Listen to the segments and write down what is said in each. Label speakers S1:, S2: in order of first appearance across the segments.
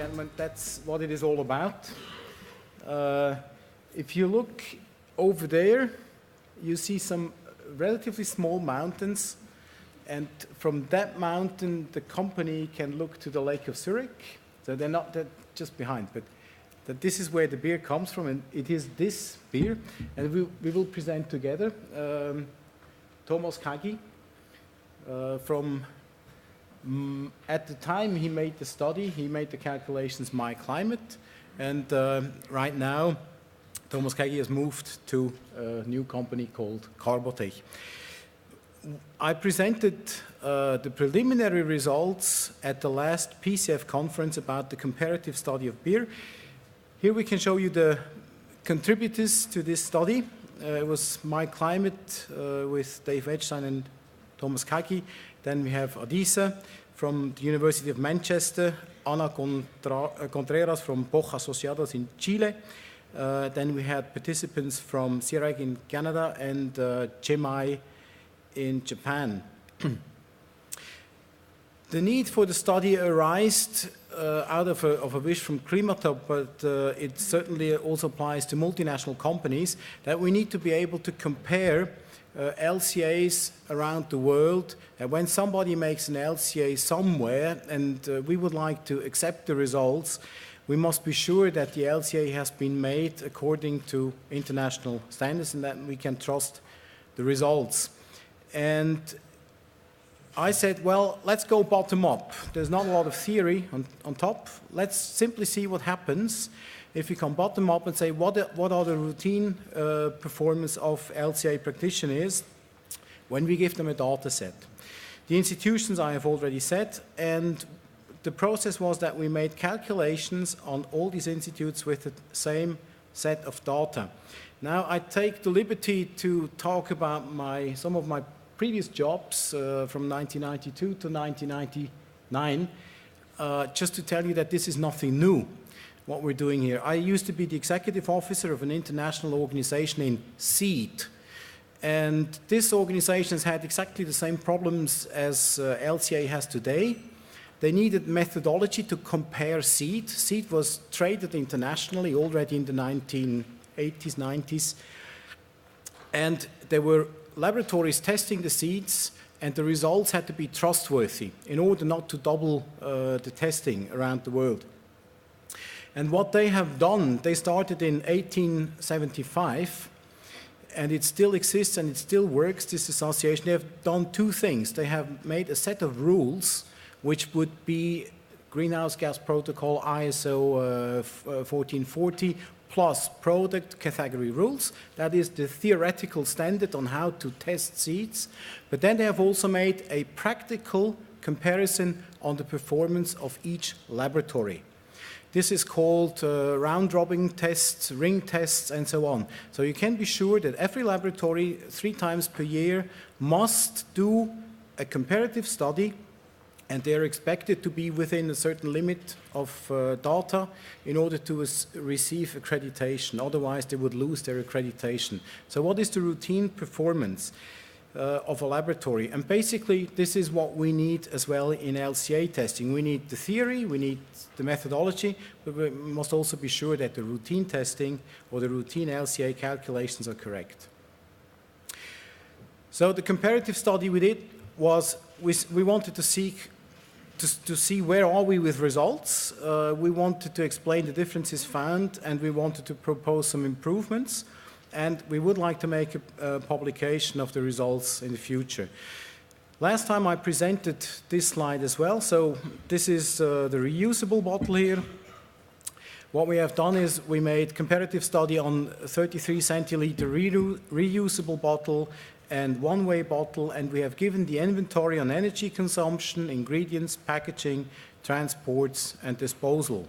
S1: gentlemen, that's what it is all about. If you look over there, you see some relatively small mountains, and from that mountain the company can look to the Lake of Zurich. So they're not that just behind, but that this is where the beer comes from, and it is this beer. And we will present together Thomas Kagi from at the time he made the study, he made the calculations My Climate, and right now Thomas Kagi has moved to a new company called Carbotech. I presented the preliminary results at the last PCF conference about the comparative study of beer. Here we can show you the contributors to this study. It was My Climate with Dave Edstein and Thomas Kagi. Then we have Adisa from the University of Manchester, Ana Contreras from Boch Asociados in Chile. Then we had participants from CIRAG in Canada and Chemai in Japan. The need for the study arose out of a wish from Klimatop, but it certainly also applies to multinational companies, that we need to be able to compare LCAs around the world. And when somebody makes an LCA somewhere and we would like to accept the results, we must be sure that the LCA has been made according to international standards and that we can trust the results. And I said, well, let's go bottom up. There's not a lot of theory on top. Let's simply see what happens if we come bottom up and say what are the routine performance of LCA practitioners when we give them a data set. The institutions I have already said, and the process was that we made calculations on all these institutes with the same set of data. Now I take the liberty to talk about some of my previous jobs from 1992 to 1999, just to tell you that this is nothing new, what we're doing here. I used to be the executive officer of an international organization in seed, and this organization has had exactly the same problems as LCA has today. They needed methodology to compare seed. Seed was traded internationally already in the 1980s, 90s, and there were laboratories testing the seeds, and the results had to be trustworthy in order not to double the testing around the world. And what they have done, they started in 1875, and it still exists and it still works, this association. They have done two things. They have made a set of rules, which would be Greenhouse Gas Protocol ISO 1440, plus product category rules. That is the theoretical standard on how to test seeds. But then they have also made a practical comparison on the performance of each laboratory. This is called round-robin tests, ring tests, and so on. So you can be sure that every laboratory 3 times per year must do a comparative study, and they're expected to be within a certain limit of data in order to receive accreditation. Otherwise, they would lose their accreditation. So what is the routine performance of a laboratory? And basically, this is what we need as well in LCA testing. We need the theory, we need the methodology, but we must also be sure that the routine testing or the routine LCA calculations are correct. So the comparative study we did was we wanted to see where are we with results. We wanted to explain the differences found, and we wanted to propose some improvements, and we would like to make a publication of the results in the future. Last time I presented this slide as well, so this is the reusable bottle here. What we have done is we made comparative study on 33 centiliter reusable bottle and one-way bottle, and we have given the inventory on energy consumption, ingredients, packaging, transports, and disposal.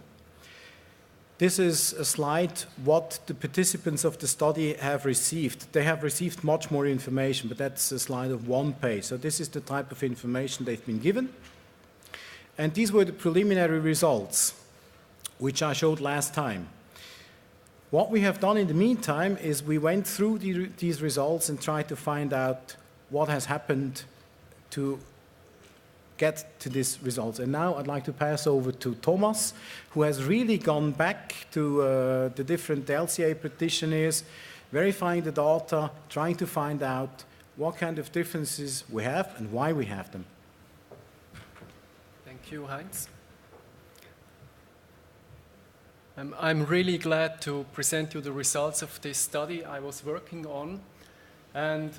S1: This is a slide what the participants of the study have received. They have received much more information, but that's a slide of 1 page. So this is the type of information they've been given. And these were the preliminary results, which I showed last time. What we have done in the meantime is we went through these results and tried to find out what has happened to get to these results. And now I'd like to pass over to Thomas, who has really gone back to the different LCA practitioners, verifying the data, trying to find out what kind of differences we have and why we have them.
S2: Thank you, Heinz. I'm really glad to present you the results of this study I was working on. And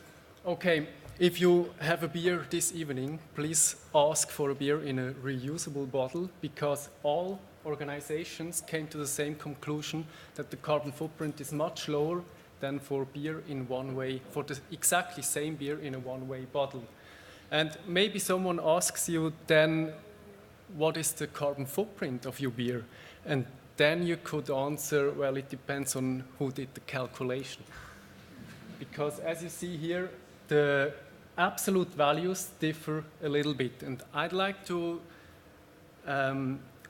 S2: okay, if you have a beer this evening, please ask for a beer in a reusable bottle, because all organizations came to the same conclusion that the carbon footprint is much lower than for beer in one way, for the exactly same beer in a one-way bottle. And maybe someone asks you then, what is the carbon footprint of your beer? And then you could answer, well, it depends on who did the calculation. Because as you see here, the absolute values differ a little bit. And I'd like to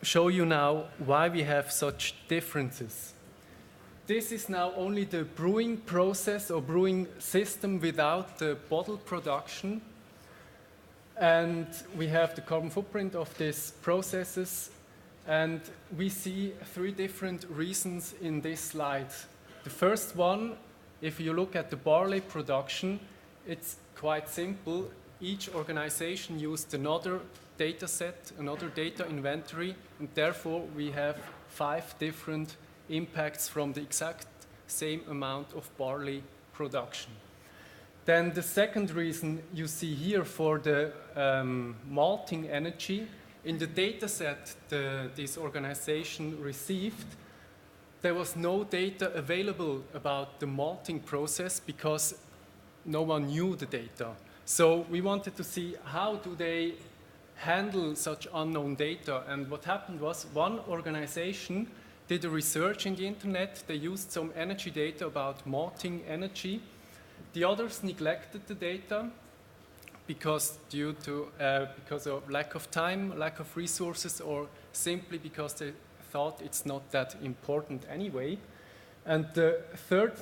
S2: show you now why we have such differences. This is now only the brewing process or brewing system without the bottle production. And we have the carbon footprint of these processes. And we see three different reasons in this slide. The first one, if you look at the barley production, it's quite simple. Each organization used another data set, another data inventory, and therefore we have 5 different impacts from the exact same amount of barley production. Then the second reason you see here for the malting energy, in the data set this organization received, there was no data available about the malting process because no one knew the data. So we wanted to see how do they handle such unknown data. And what happened was one organization did a research in the internet. They used some energy data about malting energy. The others neglected the data because of lack of time, lack of resources, or simply because they thought it's not that important anyway. And the third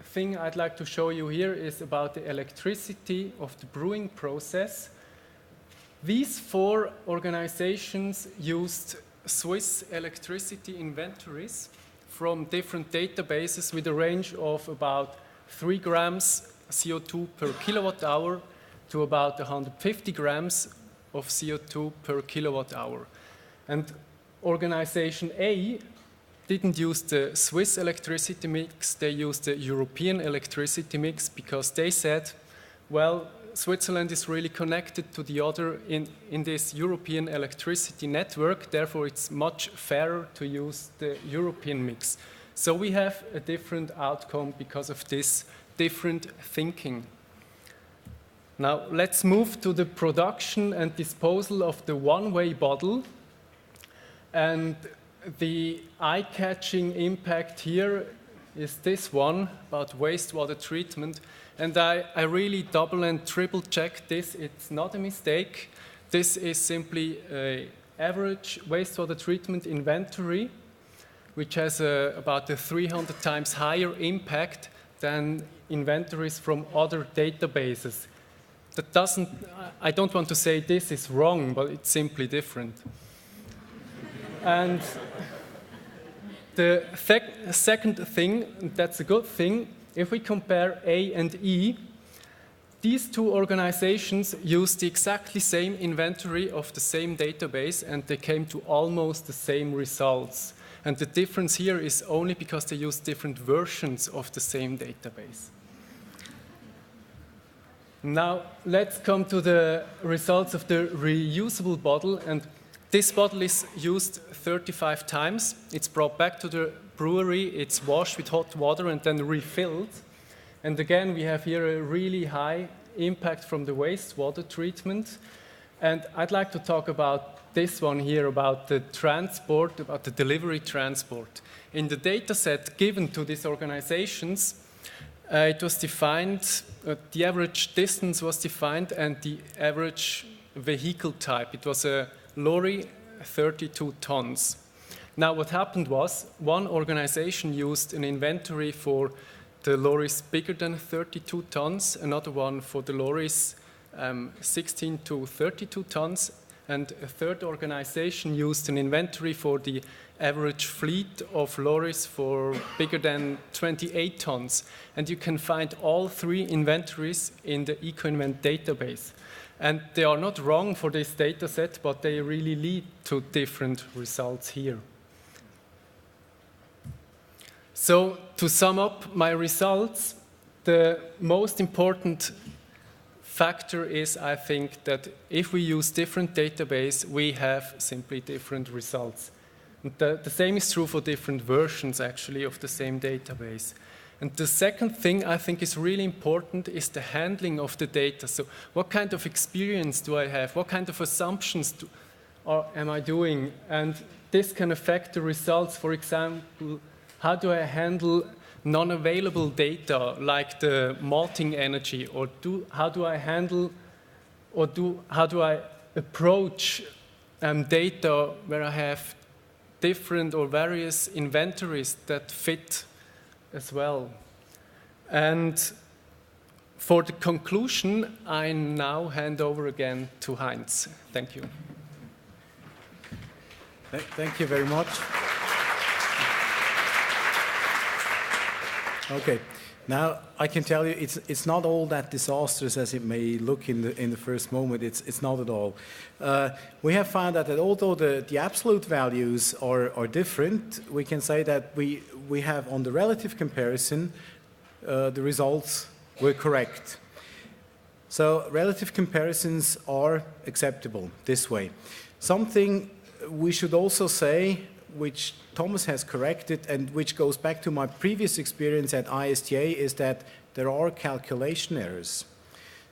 S2: thing I'd like to show you here is about the electricity of the brewing process. These 4 organizations used Swiss electricity inventories from different databases with a range of about 3 grams CO2 per kilowatt hour to about 150 grams of CO2 per kilowatt hour. And organization A didn't use the Swiss electricity mix, they used the European electricity mix because they said, well, Switzerland is really connected to the other in this European electricity network, therefore it's much fairer to use the European mix. So we have a different outcome because of this different thinking. Now let's move to the production and disposal of the one-way bottle. And the eye-catching impact here is this one about wastewater treatment. And I really double and triple checked this. It's not a mistake. This is simply an average wastewater treatment inventory, which has about a 300 times higher impact than inventories from other databases. That doesn't, I don't want to say this is wrong, but it's simply different. And the second thing, that's a good thing, if we compare A and E, these 2 organizations used the exactly same inventory of the same database and they came to almost the same results. And the difference here is only because they use different versions of the same database. Now let's come to the results of the reusable bottle. And this bottle is used 35 times. It's brought back to the brewery, it's washed with hot water and then refilled. And again, we have here a really high impact from the wastewater treatment. And I'd like to talk about this one here, about the transport, about the delivery transport. In the data set given to these organizations, it was defined, the average distance was defined and the average vehicle type. It was a lorry, 32 tons. Now what happened was, one organization used an inventory for the lorries bigger than 32 tons, another one for the lorries 16 to 32 tons, and a third organization used an inventory for the average fleet of lorries for bigger than 28 tons. And you can find all three inventories in the EcoInvent database. And they are not wrong for this data set, but they really lead to different results here. So to sum up my results, the most important factor is, I think, that if we use different database, we have simply different results. And the same is true for different versions, actually, of the same database. And the second thing I think is really important is the handling of the data. So what kind of experience do I have? What kind of assumptions am I doing? And this can affect the results. For example, how do I handle non-available data like the malting energy, or how do I handle, or how do I approach data where I have different or various inventories that fit as well. And for the conclusion, I now hand over again to Heinz. Thank you.
S1: Thank you very much. Okay, now I can tell you it's not all that disastrous as it may look in the first moment. It's not at all. We have found that although the absolute values are different, we can say that we have on the relative comparison the results were correct. So relative comparisons are acceptable this way. Something we should also say, which Thomas has corrected and which goes back to my previous experience at ISTA, is that there are calculation errors.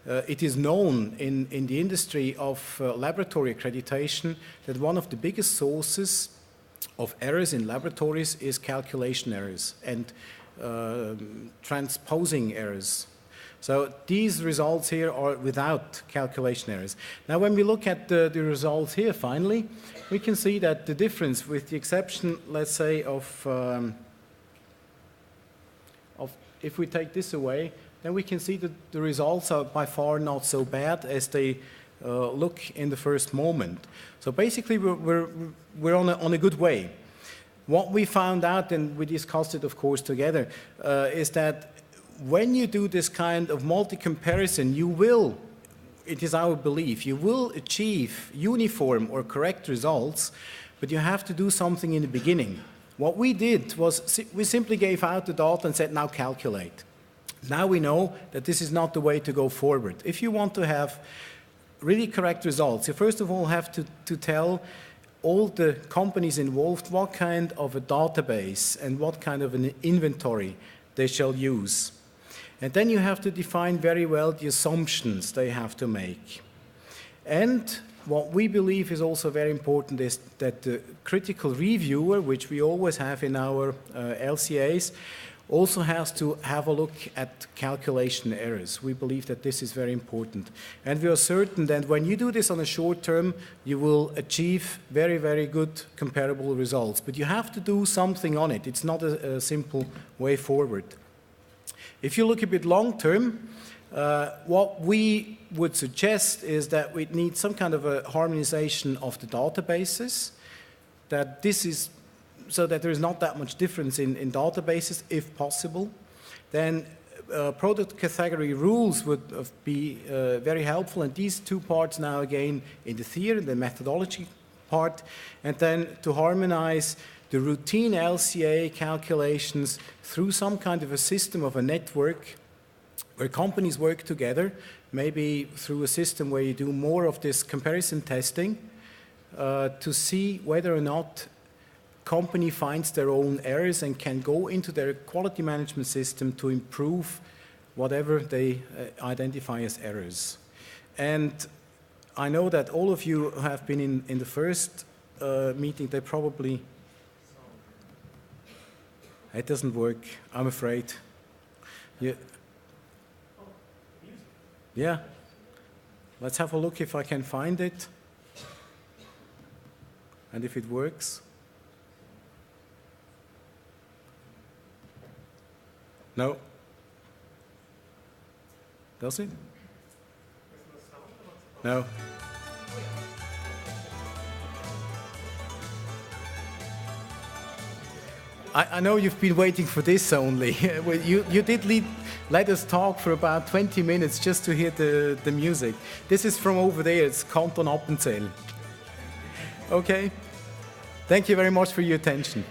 S1: It is known in the industry of laboratory accreditation that one of the biggest sources of errors in laboratories is calculation errors and transposing errors. So these results here are without calculation errors. Now when we look at the results here finally, we can see that the difference, with the exception, let's say, of if we take this away, then we can see that the results are by far not so bad as they look in the first moment. So basically we're on a good way. What we found out, and we discussed it of course together, is that when you do this kind of multi-comparison, you will, it is our belief, you will achieve uniform or correct results, but you have to do something in the beginning. What we did was we simply gave out the data and said, now calculate. Now we know that this is not the way to go forward. If you want to have really correct results, you first of all have to tell all the companies involved what kind of a database and what kind of an inventory they shall use. And then you have to define very well the assumptions they have to make. And what we believe is also very important is that the critical reviewer, which we always have in our LCAs, also has to have a look at calculation errors. We believe that this is very important. And we are certain that when you do this on a short term, you will achieve very, very good comparable results. But you have to do something on it. It's not a simple way forward. If you look a bit long term, what we would suggest is that we need some kind of a harmonization of the databases, that this is so that there is not that much difference in databases, if possible. Then product category rules would be very helpful, and these two parts now again in the theory, the methodology part, and then to harmonize the routine LCA calculations through some kind of a system of a network where companies work together, maybe through a system where you do more of this comparison testing to see whether or not company finds their own errors and can go into their quality management system to improve whatever they identify as errors. And I know that all of you have been in the first meeting. They probably... It doesn't work, I'm afraid. Yeah. Let's have a look if I can find it. And if it works. No. Does it? No? I know you've been waiting for this only. Well, you did let us talk for about 20 minutes just to hear the music. This is from over there, it's Kanton Appenzell. Okay. Thank you very much for your attention.